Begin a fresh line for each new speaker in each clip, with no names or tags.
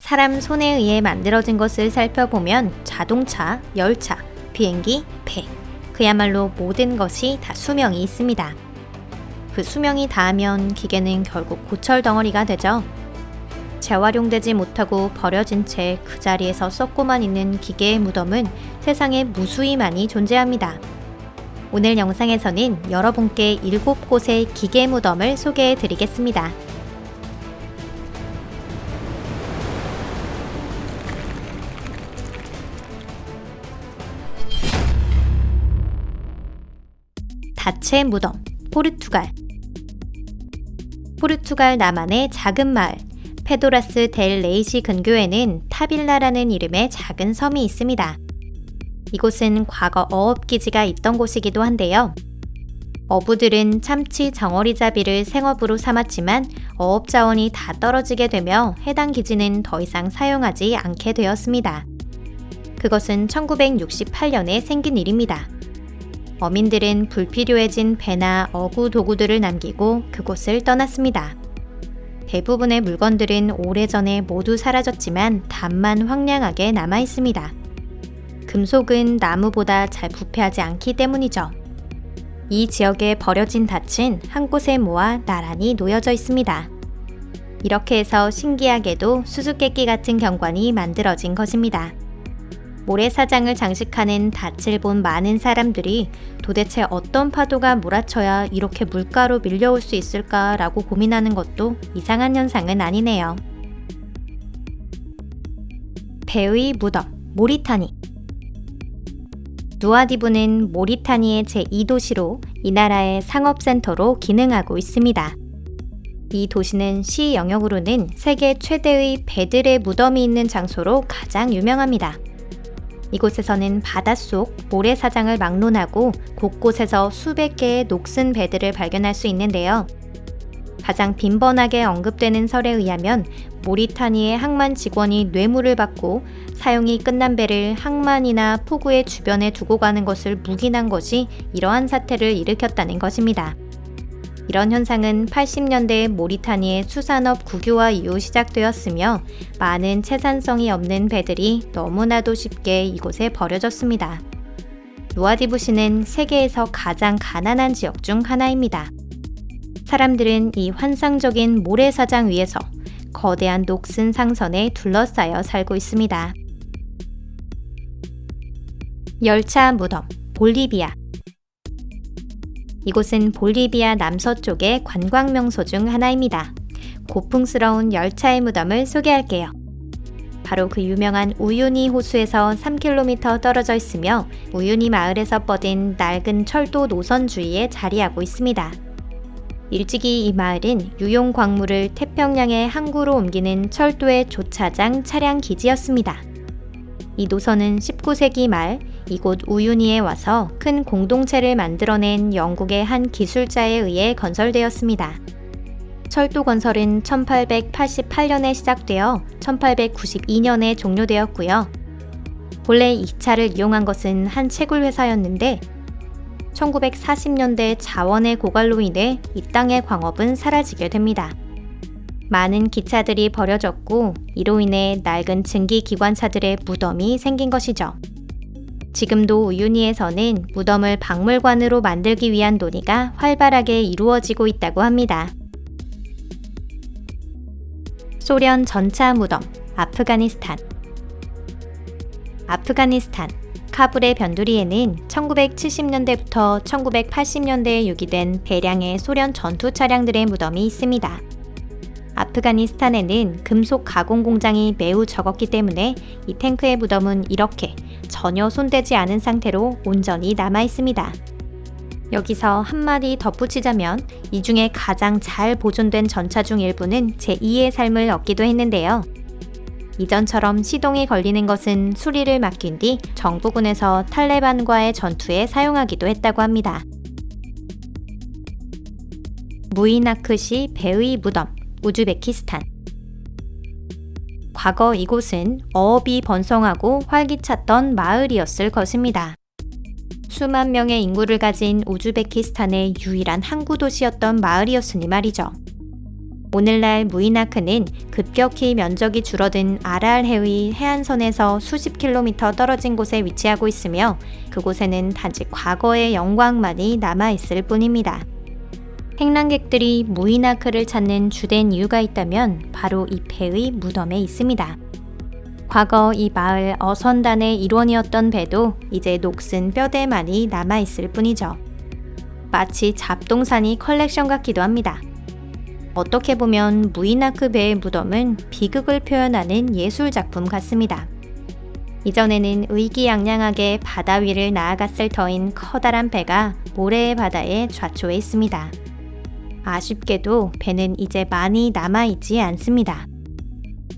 사람 손에 의해 만들어진 것을 살펴보면 자동차, 열차, 비행기, 배, 그야말로 모든 것이 다 수명이 있습니다. 그 수명이 다하면 기계는 결국 고철 덩어리가 되죠. 재활용되지 못하고 버려진 채 그 자리에서 썩고만 있는 기계의 무덤은 세상에 무수히 많이 존재합니다. 오늘 영상에서는 여러분께 7곳의 기계 무덤을 소개해 드리겠습니다. 다체 무덤, 포르투갈. 포르투갈 남한의 작은 마을, 페도라스 델 레이시 근교에는 타빌라라는 이름의 작은 섬이 있습니다. 이곳은 과거 어업기지가 있던 곳이기도 한데요. 어부들은 참치 정어리잡이를 생업으로 삼았지만 어업 자원이 다 떨어지게 되며 해당 기지는 더 이상 사용하지 않게 되었습니다. 그것은 1968년에 생긴 일입니다. 어민들은 불필요해진 배나 어구 도구들을 남기고 그곳을 떠났습니다. 대부분의 물건들은 오래전에 모두 사라졌지만 닷만 황량하게 남아 있습니다. 금속은 나무보다 잘 부패하지 않기 때문이죠. 이 지역에 버려진 닻은 한 곳에 모아 나란히 놓여져 있습니다. 이렇게 해서 신기하게도 수수께끼 같은 경관이 만들어진 것입니다. 모래사장을 장식하는 닻을 본 많은 사람들이 도대체 어떤 파도가 몰아쳐야 이렇게 물가로 밀려올 수 있을까라고 고민하는 것도 이상한 현상은 아니네요. 배의 무덤, 모리타니. 누아디부는 모리타니의 제2도시로 이 나라의 상업센터로 기능하고 있습니다. 이 도시는 시 영역으로는 세계 최대의 배들의 무덤이 있는 장소로 가장 유명합니다. 이곳에서는 바닷속 모래사장을 막론하고 곳곳에서 수백 개의 녹슨 배들을 발견할 수 있는데요. 가장 빈번하게 언급되는 설에 의하면 모리타니의 항만 직원이 뇌물을 받고 사용이 끝난 배를 항만이나 포구의 주변에 두고 가는 것을 묵인한 것이 이러한 사태를 일으켰다는 것입니다. 이런 현상은 80년대 모리타니의 수산업 국유화 이후 시작되었으며 많은 채산성이 없는 배들이 너무나도 쉽게 이곳에 버려졌습니다. 누아디부시는 세계에서 가장 가난한 지역 중 하나입니다. 사람들은 이 환상적인 모래사장 위에서 거대한 녹슨 상선에 둘러싸여 살고 있습니다. 열차 무덤, 볼리비아. 이곳은 볼리비아 남서쪽의 관광 명소 중 하나입니다. 고풍스러운 열차의 무덤을 소개할게요. 바로 그 유명한 우유니 호수에서 3km 떨어져 있으며 우유니 마을에서 뻗은 낡은 철도 노선 주위에 자리하고 있습니다. 일찍이 이 마을은 유용 광물을 태평양의 항구로 옮기는 철도의 조차장 차량 기지였습니다. 이 노선은 19세기 말 이곳 우유니에 와서 큰 공동체를 만들어낸 영국의 한 기술자에 의해 건설되었습니다. 철도 건설은 1888년에 시작되어 1892년에 종료되었고요. 본래 이 차를 이용한 것은 한 채굴 회사였는데 1940년대 자원의 고갈로 인해 이 땅의 광업은 사라지게 됩니다. 많은 기차들이 버려졌고 이로 인해 낡은 증기기관차들의 무덤이 생긴 것이죠. 지금도 우유니에서는 무덤을 박물관으로 만들기 위한 논의가 활발하게 이루어지고 있다고 합니다. 소련 전차 무덤, 아프가니스탄. 아프가니스탄, 카불의 변두리에는 1970년대부터 1980년대에 유기된 대량의 소련 전투 차량들의 무덤이 있습니다. 아프가니스탄에는 금속 가공 공장이 매우 적었기 때문에 이 탱크의 무덤은 이렇게 전혀 손대지 않은 상태로 온전히 남아 있습니다. 여기서 한마디 덧붙이자면 이 중에 가장 잘 보존된 전차 중 일부는 제2의 삶을 얻기도 했는데요. 이전처럼 시동이 걸리는 것은 수리를 맡긴 뒤 정부군에서 탈레반과의 전투에 사용하기도 했다고 합니다. 무이나크시 배의 무덤, 우즈베키스탄. 과거 이곳은 어업이 번성하고 활기찼던 마을이었을 것입니다. 수만 명의 인구를 가진 우즈베키스탄의 유일한 항구 도시였던 마을이었으니 말이죠. 오늘날 무이나크는 급격히 면적이 줄어든 아랄해의 해안선에서 수십 킬로미터 떨어진 곳에 위치하고 있으며 그곳에는 단지 과거의 영광만이 남아있을 뿐입니다. 행랑객들이 무이나크를 찾는 주된 이유가 있다면 바로 이 배의 무덤에 있습니다. 과거 이 마을 어선단의 일원이었던 배도 이제 녹슨 뼈대만이 남아있을 뿐이죠. 마치 잡동사니 컬렉션 같기도 합니다. 어떻게 보면 무이나크 배의 무덤은 비극을 표현하는 예술작품 같습니다. 이전에는 의기양양하게 바다 위를 나아갔을 터인 커다란 배가 모래의 바다에 좌초해 있습니다. 아쉽게도 배는 이제 많이 남아있지 않습니다.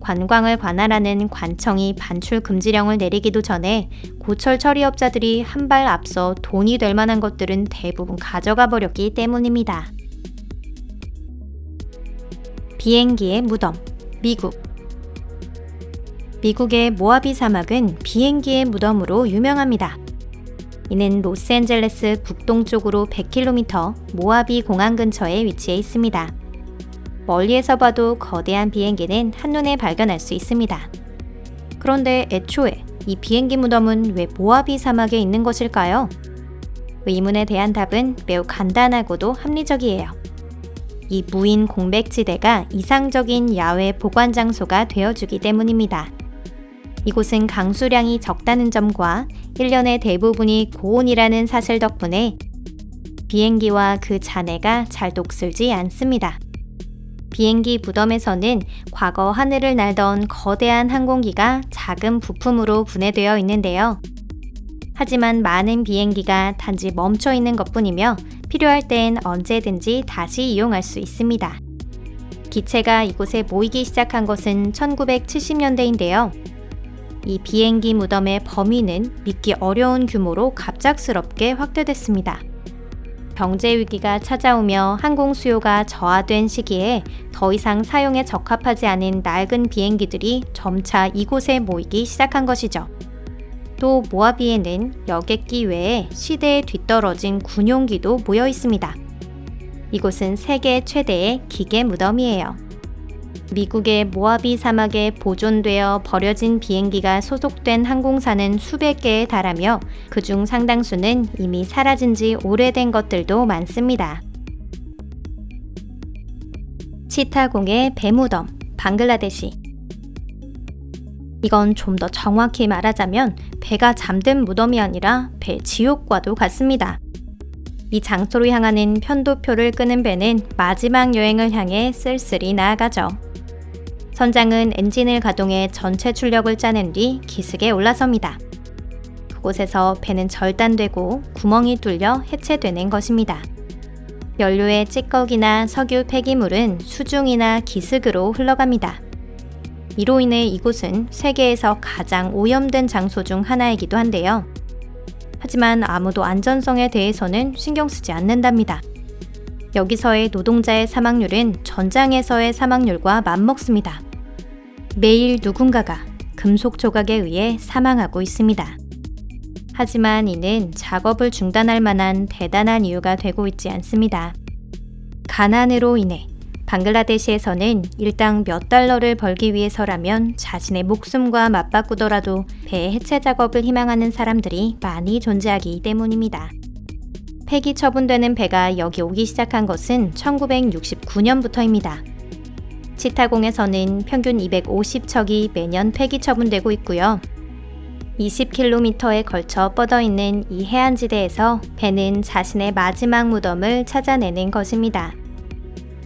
관광을 관할하는 관청이 반출 금지령을 내리기도 전에 고철 처리업자들이 한 발 앞서 돈이 될 만한 것들은 대부분 가져가 버렸기 때문입니다. 비행기의 무덤, 미국. 미국의 모하비 사막은 비행기의 무덤으로 유명합니다. 이는 로스앤젤레스 북동쪽으로 100km 모하비 공항 근처에 위치해 있습니다. 멀리에서 봐도 거대한 비행기는 한눈에 발견할 수 있습니다. 그런데 애초에 이 비행기 무덤은 왜 모하비 사막에 있는 것일까요? 의문에 대한 답은 매우 간단하고도 합리적이에요. 이 무인 공백지대가 이상적인 야외 보관 장소가 되어주기 때문입니다. 이곳은 강수량이 적다는 점과 1년의 대부분이 고온이라는 사실 덕분에 비행기와 그 잔해가 잘 녹슬지 않습니다. 비행기 무덤에서는 과거 하늘을 날던 거대한 항공기가 작은 부품으로 분해되어 있는데요. 하지만 많은 비행기가 단지 멈춰 있는 것뿐이며 필요할 땐 언제든지 다시 이용할 수 있습니다. 기체가 이곳에 모이기 시작한 것은 1970년대인데요. 이 비행기 무덤의 범위는 믿기 어려운 규모로 갑작스럽게 확대됐습니다. 경제 위기가 찾아오며 항공 수요가 저하된 시기에 더 이상 사용에 적합하지 않은 낡은 비행기들이 점차 이곳에 모이기 시작한 것이죠. 또 모하비에는 여객기 외에 시대에 뒤떨어진 군용기도 모여 있습니다. 이곳은 세계 최대의 기계 무덤이에요. 미국의 모하비 사막에 보존되어 버려진 비행기가 소속된 항공사는 수백 개에 달하며 그중 상당수는 이미 사라진 지 오래된 것들도 많습니다. 치타공의 배무덤, 방글라데시. 이건 좀 더 정확히 말하자면 배가 잠든 무덤이 아니라 배 지옥과도 같습니다. 이 장소로 향하는 편도표를 끄는 배는 마지막 여행을 향해 쓸쓸히 나아가죠. 선장은 엔진을 가동해 전체 출력을 짜낸 뒤 기슭에 올라섭니다. 그곳에서 배는 절단되고 구멍이 뚫려 해체되는 것입니다. 연료의 찌꺼기나 석유 폐기물은 수중이나 기슭으로 흘러갑니다. 이로 인해 이곳은 세계에서 가장 오염된 장소 중 하나이기도 한데요. 하지만 아무도 안전성에 대해서는 신경 쓰지 않는답니다. 여기서의 노동자의 사망률은 전장에서의 사망률과 맞먹습니다. 매일 누군가가 금속 조각에 의해 사망하고 있습니다. 하지만 이는 작업을 중단할 만한 대단한 이유가 되고 있지 않습니다. 가난으로 인해 방글라데시에서는 일당 몇 달러를 벌기 위해서라면 자신의 목숨과 맞바꾸더라도 배 해체 작업을 희망하는 사람들이 많이 존재하기 때문입니다. 폐기 처분되는 배가 여기 오기 시작한 것은 1969년부터입니다. 치타공에서는 평균 250척이 매년 폐기 처분되고 있고요. 20km에 걸쳐 뻗어있는 이 해안지대에서 배는 자신의 마지막 무덤을 찾아내는 것입니다.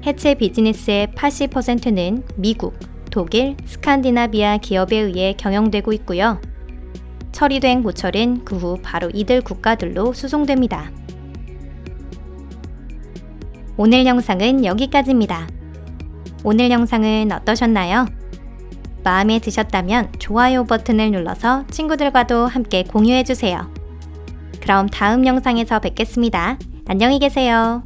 해체 비즈니스의 80%는 미국, 독일, 스칸디나비아 기업에 의해 경영되고 있고요. 처리된 고철은 그 후 바로 이들 국가들로 수송됩니다. 오늘 영상은 여기까지입니다. 오늘 영상은 어떠셨나요? 마음에 드셨다면 좋아요 버튼을 눌러서 친구들과도 함께 공유해주세요. 그럼 다음 영상에서 뵙겠습니다. 안녕히 계세요.